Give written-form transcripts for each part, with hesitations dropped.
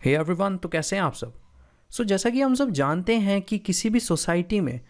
Hey everyone, तो कैसे हैं आप सब। जैसा कि हम सब जानते हैं कि किसी भी सोसाइटी में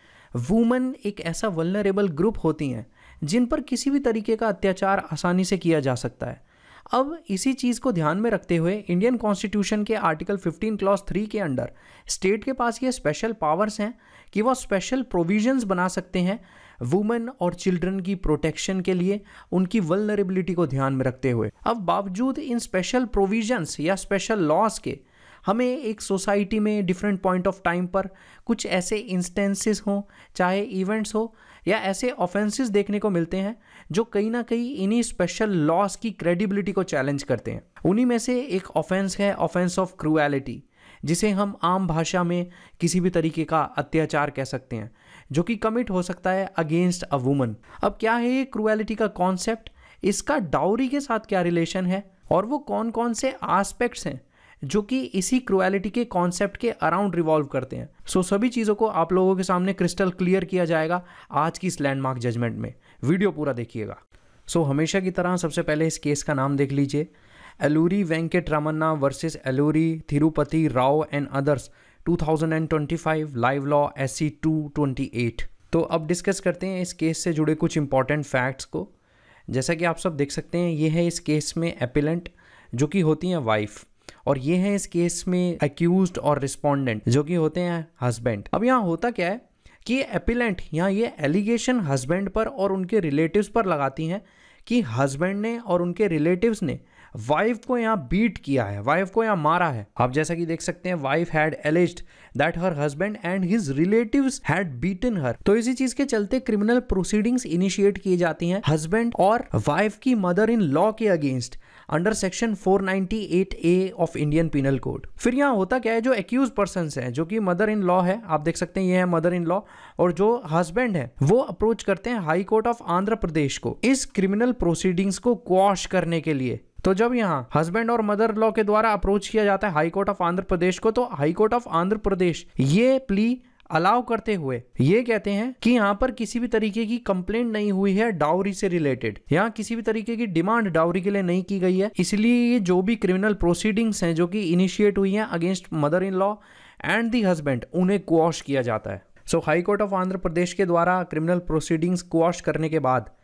वुमेन एक ऐसा वल्नरेबल ग्रुप होती हैं जिन पर किसी भी तरीके का अत्याचार आसानी से किया जा सकता है। अब इसी चीज़ को ध्यान में रखते हुए इंडियन कॉन्स्टिट्यूशन के आर्टिकल 15 क्लॉज 3 के अंडर स्टेट के पास ये स्पेशल पावर्स हैं कि वह स्पेशल प्रोविजंस बना सकते हैं वुमेन और चिल्ड्रन की प्रोटेक्शन के लिए, उनकी वल्नरेबिलिटी को ध्यान में रखते हुए। अब बावजूद इन स्पेशल प्रोविजंस या स्पेशल लॉज के हमें एक सोसाइटी में डिफरेंट पॉइंट ऑफ टाइम पर कुछ ऐसे इंस्टेंसेस हों, चाहे इवेंट्स हो या ऐसे ऑफेंसेस देखने को मिलते हैं जो कहीं ना कहीं इन्हीं स्पेशल लॉज की क्रेडिबिलिटी को चैलेंज करते हैं। उन्हीं में से एक ऑफेंस है ऑफेंस ऑफ क्रूएलिटी, जिसे हम आम भाषा में किसी भी तरीके का अत्याचार कह सकते हैं, जो कि कमिट हो सकता है अगेंस्ट अ वुमन। अब क्या है ये क्रूएलिटी का कॉन्सेप्ट, इसका डाउरी के साथ क्या रिलेशन है और वो कौन कौन से एस्पेक्ट्स हैं जो कि इसी क्रूएलिटी के कॉन्सेप्ट के अराउंड रिवॉल्व करते हैं। सभी चीज़ों को आप लोगों के सामने क्रिस्टल क्लियर किया जाएगा आज की इस लैंडमार्क जजमेंट में। वीडियो पूरा देखिएगा। हमेशा की तरह सबसे पहले इस केस का नाम देख लीजिए, Eluri Venkat Ramanna versus Eluri Tirupati Rao and others 2025 live law SC 228। तो अब डिस्कस करते हैं इस केस से जुड़े कुछ इंपॉर्टेंट फैक्ट्स को। जैसा कि आप सब देख सकते हैं, ये है इस केस में एपिलेंट जो कि होती हैं वाइफ, और ये है इस केस में अक्यूज्ड और रिस्पोंडेंट जो कि होते हैं हस्बैंड। अब यहाँ होता क्या है कि एपिलेंट यहाँ ये एलिगेशन हस्बैंड पर और उनके रिलेटिव्स पर लगाती हैं कि हस्बैंड ने और उनके रिलेटिव्स ने वाइफ को यहाँ बीट किया है, वाइफ को यहाँ मारा है। आप जैसा कि देख सकते हैं, wife had alleged that her husband and his relatives had beaten her. तो इसी चीज के चलते क्रिमिनल प्रोसीडिंग्स इनिशिएट की जाती हैं हस्बैंड और वाइफ की मदर इन लॉ के against under section 498A of Indian penal code. फिर यहाँ होता क्या है, जो एक्यूज पर्सन है जो कि मदर इन लॉ है, आप देख सकते हैं ये है मदर इन लॉ, और जो हस्बैंड है वो अप्रोच करते हैं high court of Andhra Pradesh को इस क्रिमिनल प्रोसीडिंग्स को क्वॉश करने के लिए। तो जब यहाँ हस्बैंड और मदर लॉ के द्वारा अप्रोच किया जाता है high court of Andhra Pradesh को, तो high court of Andhra Pradesh ये प्ली अलाउ करते हुए ये कहते हैं कि यहाँ पर किसी भी तरीके की कंप्लेंट नहीं हुई है डाउरी से रिलेटेड, यहाँ किसी भी तरीके की डिमांड डाउरी के लिए नहीं की गई है, इसलिए ये जो भी क्रिमिनल प्रोसीडिंग्स हैं जो कि इनिशिएट हुई हैं against mother in law and the husband, उन्हें क्वॉश किया जाता है। High court of Andhra Pradesh के द्वारा क्रिमिनल प्रोसीडिंग्स क्वॉश करने के बाद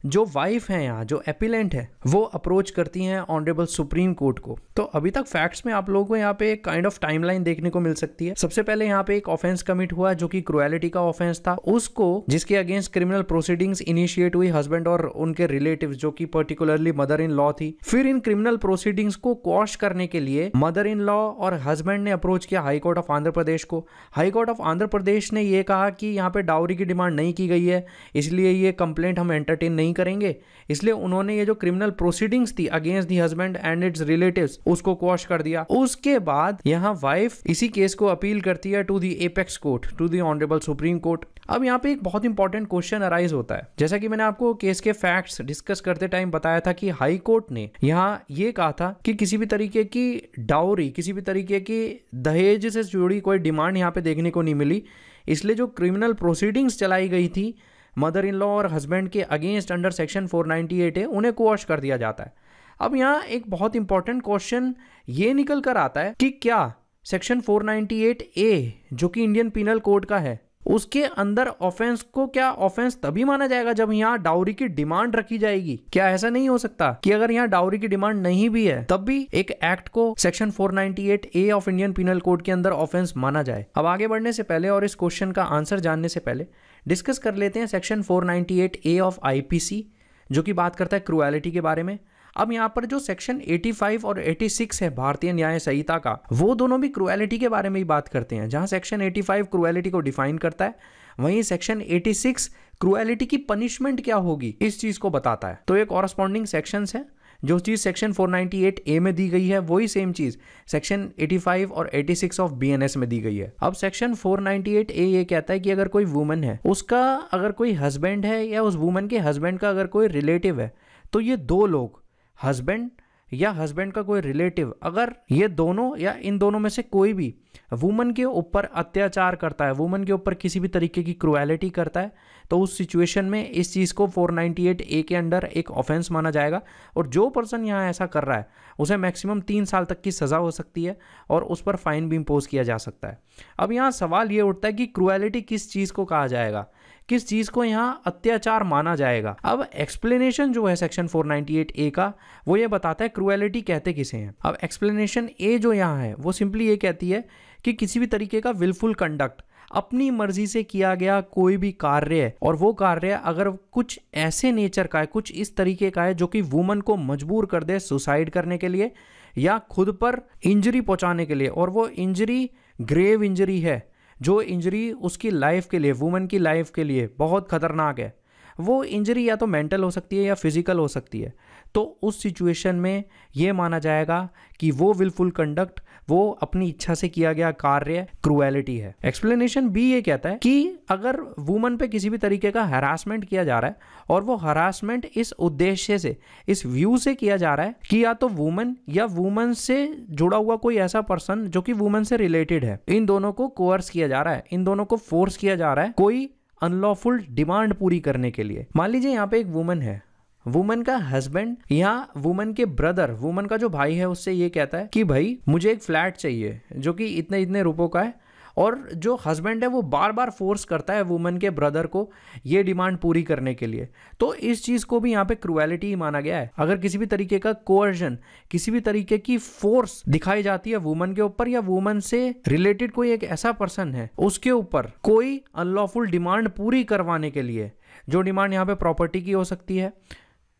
जो वाइफ है यहाँ जो एपिलेंट है वो अप्रोच करती हैं ऑनरेबल सुप्रीम कोर्ट को। तो अभी तक फैक्ट्स में आप लोगों को यहाँ पे एक काइंड ऑफ टाइमलाइन देखने को मिल सकती है। सबसे पहले यहाँ पे एक ऑफेंस कमिट हुआ जो कि क्रूएलिटी का ऑफेंस था, उसको जिसके अगेंस्ट क्रिमिनल प्रोसीडिंग्स इनिशिएट हुई हस्बैंड और उनके रिलेटिव्स जो कि पर्टिकुलरली मदर इन लॉ थी। फिर इन क्रिमिनल प्रोसीडिंग्स को क्वॉश करने के लिए मदर इन लॉ और हस्बैंड ने अप्रोच किया high court of Andhra Pradesh को। High court of Andhra Pradesh ने ये कहा कि यहाँ पे डाउरी की डिमांड नहीं की गई है, इसलिए ये कंप्लेंट हम एंटरटेन नहीं करेंगे, इसलिए उन्होंने ये जो क्रिमिनल प्रोसीडिंग्स थी against the husband and it's relatives उसको क्वॉश कर दिया। उसके बाद यहाँ वाइफ इसी केस को अपील करती है to the apex court, to the honourable supreme court. अब यहाँ पे एक बहुत इंपॉर्टेंट क्वेश्चन अराइज होता है, जैसा कि मैंने आपको केस के फैक्ट्स डिस्कस करते टाइम बताया था कि हाई कोर्ट ने यहाँ ये कहा था कि किसी भी तरीके की डाउरी, किसी भी तरीके की दहेज से जुड़ी कोई डिमांड यहाँ पे देखने को नहीं मिली, इसलिए जो क्रिमिनल प्रोसीडिंग्स चलाई गई थी मदर इन लॉ और हस्बैंड के अगेंस्ट अंडर सेक्शन 498 है, उन्हें क्वॉश कर दिया जाता है। अब यहाँ एक बहुत इंपॉर्टेंट क्वेश्चन ये निकल कर आता है कि क्या सेक्शन 498A जो कि इंडियन पिनल कोड का है उसके अंदर ऑफेंस को क्या ऑफेंस तभी माना जाएगा जब यहाँ डाउरी की डिमांड रखी जाएगी? क्या ऐसा नहीं हो सकता कि अगर यहाँ डाउरी की डिमांड नहीं भी है तब भी एक एक्ट को section 498A of Indian penal code के अंदर ऑफेंस माना जाए? अब आगे बढ़ने से पहले और इस क्वेश्चन का आंसर जानने से पहले डिस्कस कर लेते हैं सेक्शन 498A ऑफ IPC जो कि बात करता है क्रूएलिटी के बारे में। अब यहाँ पर जो सेक्शन 85 और 86 है भारतीय न्याय संहिता का, वो दोनों भी क्रूएलिटी के बारे में ही बात करते हैं। जहाँ सेक्शन 85 क्रूएलिटी को डिफाइन करता है, वहीं सेक्शन 86 क्रूएलिटी की पनिशमेंट क्या होगी इस चीज को बताता है। तो ये कॉरस्पॉन्डिंग सेक्शंस है, जो चीज सेक्शन 498A में दी गई है वही सेम चीज सेक्शन 85 और 86 ऑफ BNS में दी गई है। अब सेक्शन 498A ये कहता है कि अगर कोई वुमन है, उसका अगर कोई हस्बैंड है या उस वुमन के हस्बैंड का अगर कोई रिलेटिव है, तो ये दो लोग हस्बैंड या हस्बैंड का कोई रिलेटिव, अगर ये दोनों या इन दोनों में से कोई भी वुमन के ऊपर अत्याचार करता है, वुमन के ऊपर किसी भी तरीके की क्रुएलिटी करता है, तो उस सिचुएशन में इस चीज़ को 498A के अंडर एक ऑफेंस माना जाएगा और जो पर्सन यहाँ ऐसा कर रहा है उसे मैक्सिमम 3 साल तक की सज़ा हो सकती है और उस पर फाइन भी इम्पोज किया जा सकता है। अब यहाँ सवाल ये उठता है कि क्रुएलिटी किस चीज़ को कहा जाएगा, किस चीज़ को यहाँ अत्याचार माना जाएगा। अब एक्सप्लेनेशन जो है सेक्शन 498A का वो ये बताता है क्रुएलिटी कहते किसे हैं। अब एक्सप्लेनेशन ए जो यहाँ है वो सिंपली ये कहती है कि किसी भी तरीके का विलफुल कंडक्ट, अपनी मर्जी से किया गया कोई भी कार्य है और वो कार्य अगर कुछ ऐसे नेचर का है, कुछ इस तरीके का है जो कि वुमन को मजबूर कर दे सुसाइड करने के लिए या खुद पर इंजरी पहुंचाने के लिए, और वो इंजरी ग्रेव इंजरी है, जो इंजरी उसकी लाइफ के लिए, वुमन की लाइफ के लिए बहुत खतरनाक है। वो इंजरी या तो मेंटल हो सकती है या फिजिकल हो सकती है। तो उस सिचुएशन में ये माना जाएगा कि वो विलफुल कंडक्ट, वो अपनी इच्छा से किया गया कार्य क्रुएलिटी है। एक्सप्लेनेशन बी ये कहता है कि अगर वुमन पे किसी भी तरीके का हरासमेंट किया जा रहा है और वो हरासमेंट इस उद्देश्य से, इस व्यू से किया जा रहा है कि या तो वुमन या वुमन से जुड़ा हुआ कोई ऐसा पर्सन जो कि वुमन से रिलेटेड है, इन दोनों को कोर्स किया जा रहा है, इन दोनों को फोर्स किया जा रहा है कोई अनलॉफुल डिमांड पूरी करने के लिए। मान लीजिए यहाँ पे एक वुमन है, वुमन का हस्बैंड या वुमन के ब्रदर, वुमन का जो भाई है उससे ये कहता है कि भाई मुझे एक फ्लैट चाहिए जो कि इतने इतने रुपयों का है, और जो हस्बैंड है वो बार बार फोर्स करता है वुमन के ब्रदर को ये डिमांड पूरी करने के लिए। तो इस चीज़ को भी यहाँ पे क्रुएलिटी ही माना गया है। अगर किसी भी तरीके का कोअर्जन, किसी भी तरीके की फोर्स दिखाई जाती है वुमन के ऊपर या वुमन से रिलेटेड कोई एक ऐसा पर्सन है उसके ऊपर कोई अनलॉफुल डिमांड पूरी करवाने के लिए, जो डिमांड यहाँ पे प्रॉपर्टी की हो सकती है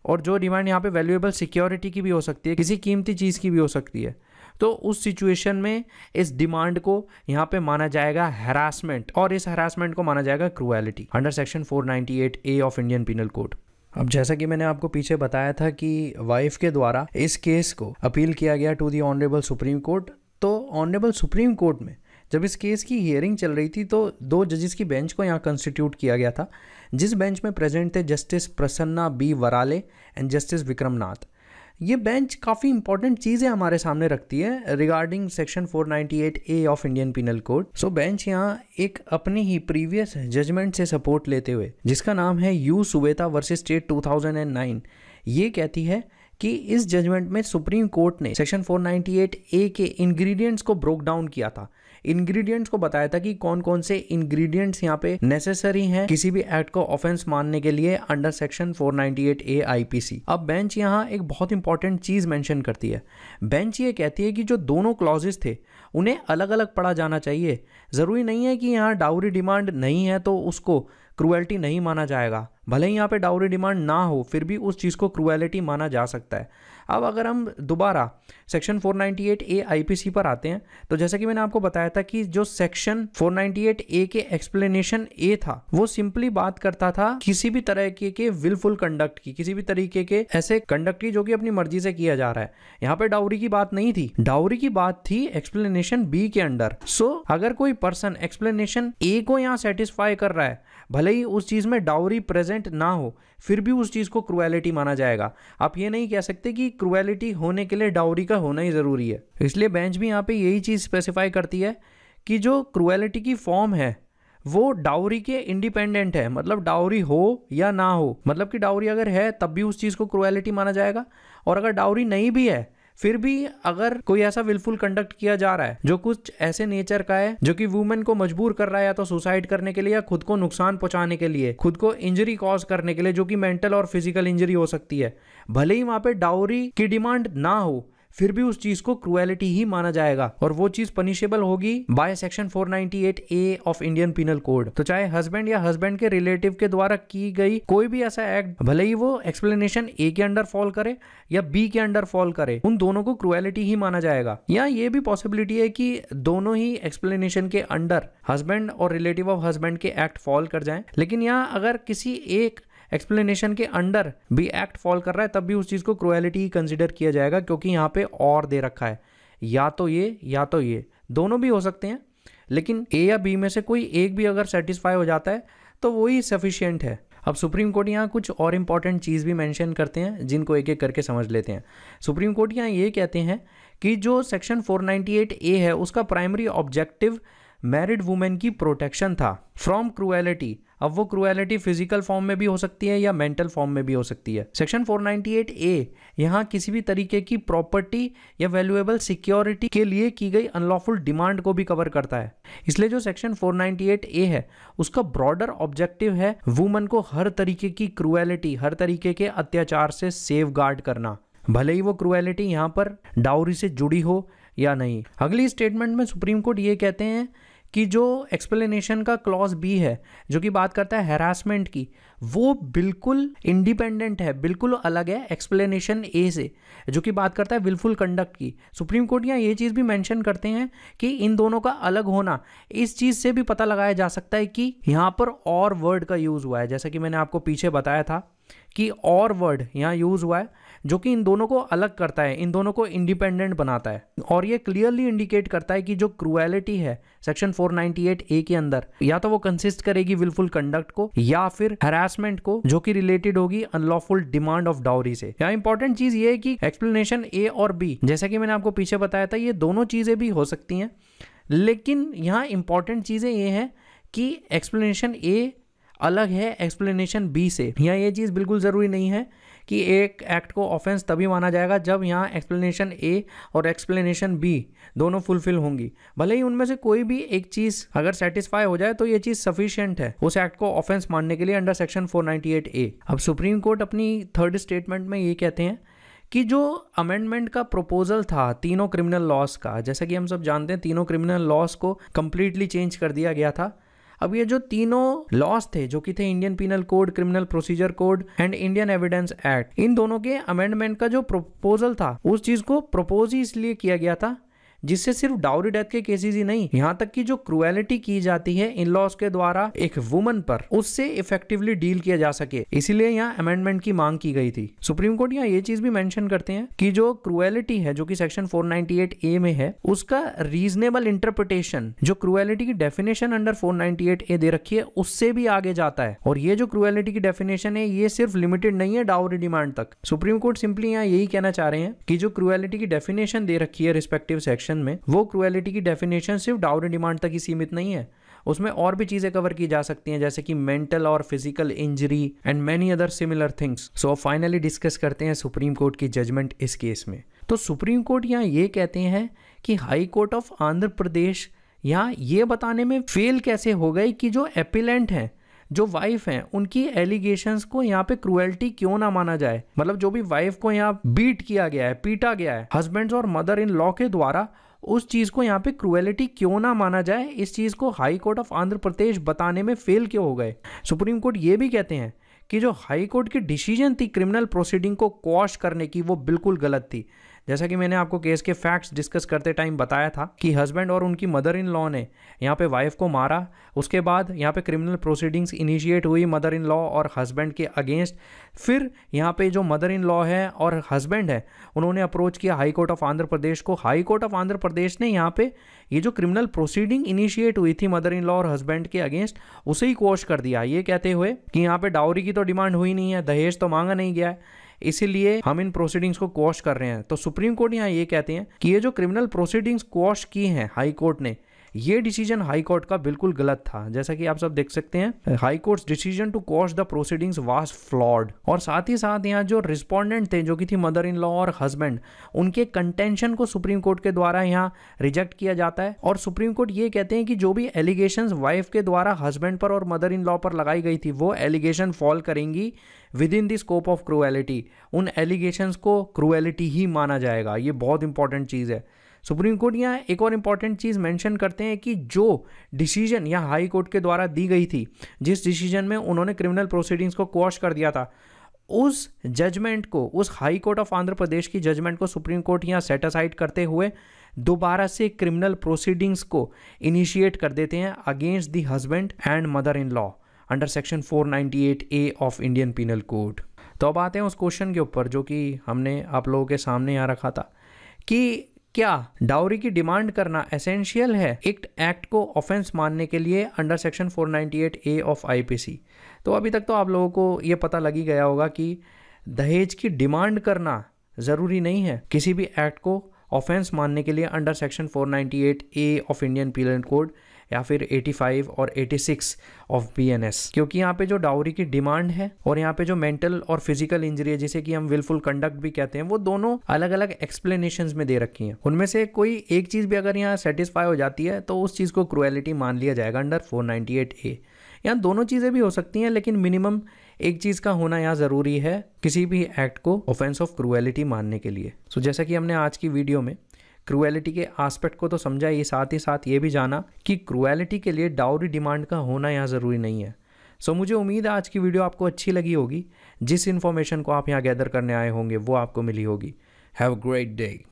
और जो डिमांड यहाँ पे वैल्यूएबल सिक्योरिटी की भी हो सकती है, किसी कीमती चीज़ की भी हो सकती है, तो उस सिचुएशन में इस डिमांड को यहाँ पे माना जाएगा हैरासमेंट और इस हैरासमेंट को माना जाएगा cruelty under section 498A of Indian penal code. अब जैसा कि मैंने आपको पीछे बताया था कि वाइफ के द्वारा इस केस को अपील किया गया to the honourable supreme court, तो ऑनरेबल सुप्रीम कोर्ट में जब इस केस की हियरिंग चल रही थी तो 2 जजेस की बेंच को यहाँ कंस्टिट्यूट किया गया था, जिस बेंच में प्रेजेंट थे justice Prasanna B Varale and justice Vikram Nath. ये बेंच काफ़ी इंपॉर्टेंट चीज़ें हमारे सामने रखती है regarding section 498A of Indian penal code. So bench यहाँ एक अपनी ही प्रीवियस जजमेंट से सपोर्ट लेते हुए, जिसका नाम है यू सुवेता वर्सेस स्टेट 2009, ये कहती है कि इस जजमेंट में सुप्रीम कोर्ट ने सेक्शन 498A के इंग्रेडिएंट्स को ब्रोक डाउन किया था, इंग्रेडिएंट्स को बताया था कि कौन कौन से इंग्रेडिएंट्स यहाँ पे नेसेसरी हैं किसी भी एक्ट को ऑफेंस मानने के लिए अंडर सेक्शन 498A IPC। अब बेंच यहाँ एक बहुत इंपॉर्टेंट चीज मेंशन करती है। बेंच ये कहती है कि जो दोनों क्लॉजेस थे उन्हें अलग अलग पढ़ा जाना चाहिए। जरूरी नहीं है कि यहाँ डाउरी डिमांड नहीं है तो उसको क्रुएलिटी नहीं माना जाएगा, भले ही यहाँ पे डाउरी डिमांड ना हो फिर भी उस चीज़ को क्रुएलिटी माना जा सकता है। अब अगर हम दोबारा सेक्शन 498A IPC पर आते हैं तो जैसा कि मैंने आपको बताया था कि जो सेक्शन 498A के एक्सप्लेनेशन ए था वो सिंपली बात करता था किसी भी तरह के विलफुल कंडक्ट की, किसी भी तरीके के ऐसे कंडक्ट की जो कि अपनी मर्जी से किया जा रहा है। यहाँ पे डाउरी की बात नहीं थी, डाउरी की बात थी एक्सप्लेनेशन बी के अंडर। सो अगर कोई पर्सन एक्सप्लेनेशन ए को यहाँ सेटिस्फाई कर रहा है, भले ही उस चीज में डाउरी प्रेजेंट ना हो फिर भी उस चीज को क्रुएलिटी माना जाएगा। आप ये नहीं कह सकते कि क्रुएलिटी होने के लिए डाउरी का होना ही जरूरी है। इसलिए बेंच भी यहाँ पे यही चीज स्पेसिफाई करती है कि जो क्रुएलिटी की फॉर्म है वो डाउरी के इंडिपेंडेंट है, मतलब डाउरी हो या ना हो, मतलब कि डाउरी अगर है तब भी उस चीज को क्रुएलिटी माना जाएगा, और अगर डाउरी नहीं भी है फिर भी अगर कोई ऐसा विलफुल कंडक्ट किया जा रहा है जो कुछ ऐसे नेचर का है जो कि वुमेन को मजबूर कर रहा है या तो सुसाइड करने के लिए या खुद को नुकसान पहुंचाने के लिए, खुद को इंजरी कॉज करने के लिए, जो कि मेंटल और फिजिकल इंजरी हो सकती है, भले ही वहां पे डाउरी की डिमांड ना हो फिर भी उस चीज को क्रुएलिटी ही माना जाएगा और वो चीज पनिशेबल होगी by section 498A of Indian penal code. तो चाहे हस्बैंड या हस्बैंड के रिलेटिव के द्वारा की गई कोई भी ऐसा एक्ट, भले ही वो एक्सप्लेनेशन ए के अंडर फॉल करे या बी के अंडर फॉल करे, उन दोनों को क्रुएलिटी ही माना जाएगा। या ये भी पॉसिबिलिटी है कि दोनों ही एक्सप्लेनेशन के अंडर हस्बैंड और रिलेटिव ऑफ हस्बैंड के एक्ट फॉल कर जाएं, लेकिन यहाँ अगर किसी एक एक्सप्लेनेशन के अंडर भी एक्ट फॉल कर रहा है तब भी उस चीज को क्रुएलिटी ही कंसिडर किया जाएगा, क्योंकि यहाँ पे और दे रखा है या तो ये दोनों भी हो सकते हैं, लेकिन ए या बी में से कोई एक भी अगर सेटिस्फाई हो जाता है तो वही सफिशिएंट है। अब सुप्रीम कोर्ट यहाँ कुछ और इम्पॉर्टेंट चीज़ भी मेंशन करते हैं जिनको एक एक करके समझ लेते हैं। सुप्रीम कोर्ट यहाँ ये कहते हैं कि जो सेक्शन 498A है उसका प्राइमरी ऑब्जेक्टिव मैरिड वुमेन की प्रोटेक्शन था फ्रॉम क्रूएलिटी। अब वो क्रूएलिटी फिजिकल फॉर्म में भी हो सकती है या मेंटल फॉर्म में भी हो सकती है। सेक्शन 498A यहाँ किसी भी तरीके की प्रॉपर्टी या वैल्यूएबल सिक्योरिटी के लिए की गई अनलॉफुल डिमांड को भी कवर करता है। इसलिए जो सेक्शन 498A है उसका ब्रॉडर ऑब्जेक्टिव है वुमन को हर तरीके की क्रूएलिटी, हर तरीके के अत्याचार से सेफ गार्ड करना, भले ही वो क्रूएलिटी यहाँ पर डाउरी से जुड़ी हो या नहीं। अगली स्टेटमेंट में सुप्रीम कोर्ट ये कहते हैं कि जो एक्सप्लेनेशन का क्लॉज बी है जो कि बात करता है हैरासमेंट की, वो बिल्कुल इंडिपेंडेंट है, बिल्कुल अलग है एक्सप्लेनेशन ए से जो कि बात करता है विलफुल कंडक्ट की। सुप्रीम कोर्ट यहाँ ये चीज़ भी मेंशन करते हैं कि इन दोनों का अलग होना, इस चीज़ से भी पता लगाया जा सकता है कि यहाँ पर और वर्ड का यूज़ हुआ है, जैसा कि मैंने आपको पीछे बताया था कि और वर्ड यहाँ यूज़ हुआ है जो कि इन दोनों को अलग करता है, इन दोनों को इंडिपेंडेंट बनाता है। और ये क्लियरली इंडिकेट करता है कि जो क्रूएलिटी है सेक्शन 498A के अंदर या तो वो कंसिस्ट करेगी विलफुल कंडक्ट को या फिर हैरासमेंट को जो कि रिलेटेड होगी अनलॉफुल डिमांड ऑफ डाउरी से। यहाँ इंपॉर्टेंट चीज ये है कि एक्सप्लेनेशन ए और बी, जैसा कि मैंने आपको पीछे बताया था, ये दोनों चीजें भी हो सकती हैं, लेकिन यहाँ इंपॉर्टेंट चीजें ये हैं कि एक्सप्लेनेशन ए अलग है एक्सप्लेनेशन बी से। यहाँ ये चीज़ बिल्कुल ज़रूरी नहीं है कि एक एक्ट को ऑफेंस तभी माना जाएगा जब यहाँ एक्सप्लेनेशन ए और एक्सप्लेनेशन बी दोनों फुलफिल होंगी। भले ही उनमें से कोई भी एक चीज़ अगर सेटिस्फाई हो जाए तो ये चीज़ सफिशिएंट है उस एक्ट को ऑफेंस मानने के लिए अंडर सेक्शन 498A। अब सुप्रीम कोर्ट अपनी थर्ड स्टेटमेंट में ये कहते हैं कि जो अमेंडमेंट का प्रोपोजल था तीनों क्रिमिनल लॉस का, जैसा कि हम सब जानते हैं तीनों क्रिमिनल लॉस को कंप्लीटली चेंज कर दिया गया था। अब ये जो तीनों लॉस थे जो कि थे Indian penal code, criminal procedure code and Indian evidence act, इन दोनों के अमेंडमेंट का जो प्रोपोजल था उस चीज को प्रपोज ही इसलिए किया गया था जिससे सिर्फ डाउरी डेथ के केसेस ही नहीं, यहाँ तक कि जो क्रूएलिटी की जाती है इन लॉस के द्वारा एक वुमन पर, उससे इफेक्टिवली डील किया जा सके, इसीलिए यहाँ अमेंडमेंट की मांग की गई थी। सुप्रीम कोर्ट यहाँ ये चीज भी मेंशन करते हैं कि जो क्रूएलिटी है जो कि सेक्शन 498A में है उसका रीजनेबल इंटरप्रिटेशन जो क्रूएलिटी की डेफिनेशन अंडर 498A दे रखी है उससे भी आगे जाता है। और ये जो क्रूएलिटी की डेफिनेशन है ये सिर्फ लिमिटेड नहीं है डाउरी डिमांड तक। सुप्रीम कोर्ट सिंपली यहाँ यही कहना चाह रहे हैं कि जो क्रूएलिटी की डेफिनेशन दे रखी है रिस्पेक्टिव सेक्शन में, वो क्रूएलिटी की डेफिनेशन सिर्फ डाउरी डिमांड तक ही सीमित नहीं है, उसमें और भी चीजें कवर की जा सकती हैं जैसे कि मेंटल और physical injury and many other similar things. So finally discuss करते हैं सुप्रीम कोर्ट की जजमेंट इस केस में। तो सुप्रीम कोर्ट यहाँ ये कहते हैं कि high court of Andhra Pradesh यहाँ ये बताने में फेल कैसे हो गए कि जो एपिलेंट हैं, जो वाइफ हैं, उनकी एलिगेशंस को यहाँ पे क्रूएल्टी क्यों ना माना जाए। मतलब जो भी वाइफ को यहाँ बीट किया गया है, पीटा गया है हस्बैंड्स और मदर इन लॉ के द्वारा, उस चीज को यहाँ पे क्रूएलिटी क्यों ना माना जाए, इस चीज को high court of Andhra Pradesh बताने में फेल क्यों हो गए। सुप्रीम कोर्ट ये भी कहते हैं कि जो हाई कोर्ट की डिसीजन थी क्रिमिनल प्रोसीडिंग को क्वॉश करने की, वो बिल्कुल गलत थी। जैसा कि मैंने आपको केस के फैक्ट्स डिस्कस करते टाइम बताया था कि हस्बैंड और उनकी मदर इन लॉ ने यहाँ पे वाइफ को मारा, उसके बाद यहाँ पे क्रिमिनल प्रोसीडिंग्स इनिशिएट हुई मदर इन लॉ और हस्बैंड के अगेंस्ट। फिर यहाँ पे जो मदर इन लॉ है और हस्बैंड है उन्होंने अप्रोच किया high court of Andhra Pradesh को। High court of Andhra Pradesh ने यहाँ पे ये जो क्रिमिनल प्रोसीडिंग इनिशिएट हुई थी मदर इन लॉ और हस्बैंड के अगेंस्ट उसे ही क्वॉश कर दिया, ये कहते हुए कि यहाँ पे डाउरी की तो डिमांड हुई नहीं है, दहेज तो मांगा नहीं गया है, इसीलिए हम इन प्रोसीडिंग्स को क्वॉश कर रहे हैं। तो सुप्रीम कोर्ट यहाँ ये कहते हैं कि ये जो क्रिमिनल प्रोसीडिंग्स क्वॉश की हैं हाई कोर्ट ने, ये डिसीजन हाई कोर्ट का बिल्कुल गलत था। जैसा कि आप सब देख सकते हैं high courts decision to quash the proceedings was flawed. और साथ ही साथ यहाँ जो रिस्पोंडेंट थे जो कि थी मदर इन लॉ और हस्बैंड, उनके कंटेंशन को सुप्रीम कोर्ट के द्वारा यहाँ रिजेक्ट किया जाता है। और सुप्रीम कोर्ट ये कहते हैं कि जो भी एलिगेशंस वाइफ के द्वारा हस्बैंड पर और मदर इन लॉ पर लगाई गई थी वो एलिगेशन फॉल करेंगी with in the scope of cruelty, उन एलिगेशंस को क्रूएलिटी ही माना जाएगा। ये बहुत इंपॉर्टेंट चीज़ है। सुप्रीम कोर्ट यहाँ एक और इम्पॉर्टेंट चीज़ मेंशन करते हैं कि जो डिसीजन यहाँ हाई कोर्ट के द्वारा दी गई थी, जिस डिसीजन में उन्होंने क्रिमिनल प्रोसीडिंग्स को क्वॉश कर दिया था, उस जजमेंट को, उस high court of Andhra Pradesh की जजमेंट को सुप्रीम कोर्ट यहाँ सेट असाइड करते हुए दोबारा से क्रिमिनल प्रोसीडिंग्स को इनिशिएट कर देते हैं against the husband and mother in law under section 498A of Indian penal code. तो अब आते हैं उस क्वेश्चन के ऊपर जो कि हमने आप लोगों के सामने यहाँ रखा था कि क्या डाउरी की डिमांड करना एसेंशियल है एक एक्ट को ऑफेंस मानने के लिए under section 498A of IPC? तो अभी तक तो आप लोगों को ये पता लग ही गया होगा कि दहेज की डिमांड करना ज़रूरी नहीं है किसी भी एक्ट को ऑफेंस मानने के लिए under section 498A of Indian penal code या फिर 85 और 86 ऑफ BNS, क्योंकि यहाँ पे जो डाउरी की डिमांड है और यहाँ पे जो मेंटल और फिजिकल इंजरी है जिसे कि हम विलफुल कंडक्ट भी कहते हैं, वो दोनों अलग अलग एक्सप्लेनेशंस में दे रखी हैं। उनमें से कोई एक चीज़ भी अगर यहाँ सेटिस्फाई हो जाती है तो उस चीज़ को क्रुएलिटी मान लिया जाएगा अंडर 498A। यहाँ दोनों चीज़ें भी हो सकती हैं, लेकिन मिनिमम एक चीज़ का होना यहाँ ज़रूरी है किसी भी एक्ट को ऑफेंस ऑफ क्रुएलिटी मानने के लिए। सो जैसा कि हमने आज की वीडियो में क्रुएलिटी के एस्पेक्ट को तो समझा, ये साथ ही साथ ये भी जाना कि क्रुएलिटी के लिए डाउरी डिमांड का होना यहाँ ज़रूरी नहीं है। सो मुझे उम्मीद है आज की वीडियो आपको अच्छी लगी होगी। जिस इन्फॉर्मेशन को आप यहाँ गैदर करने आए होंगे वो आपको मिली होगी। Have a great day.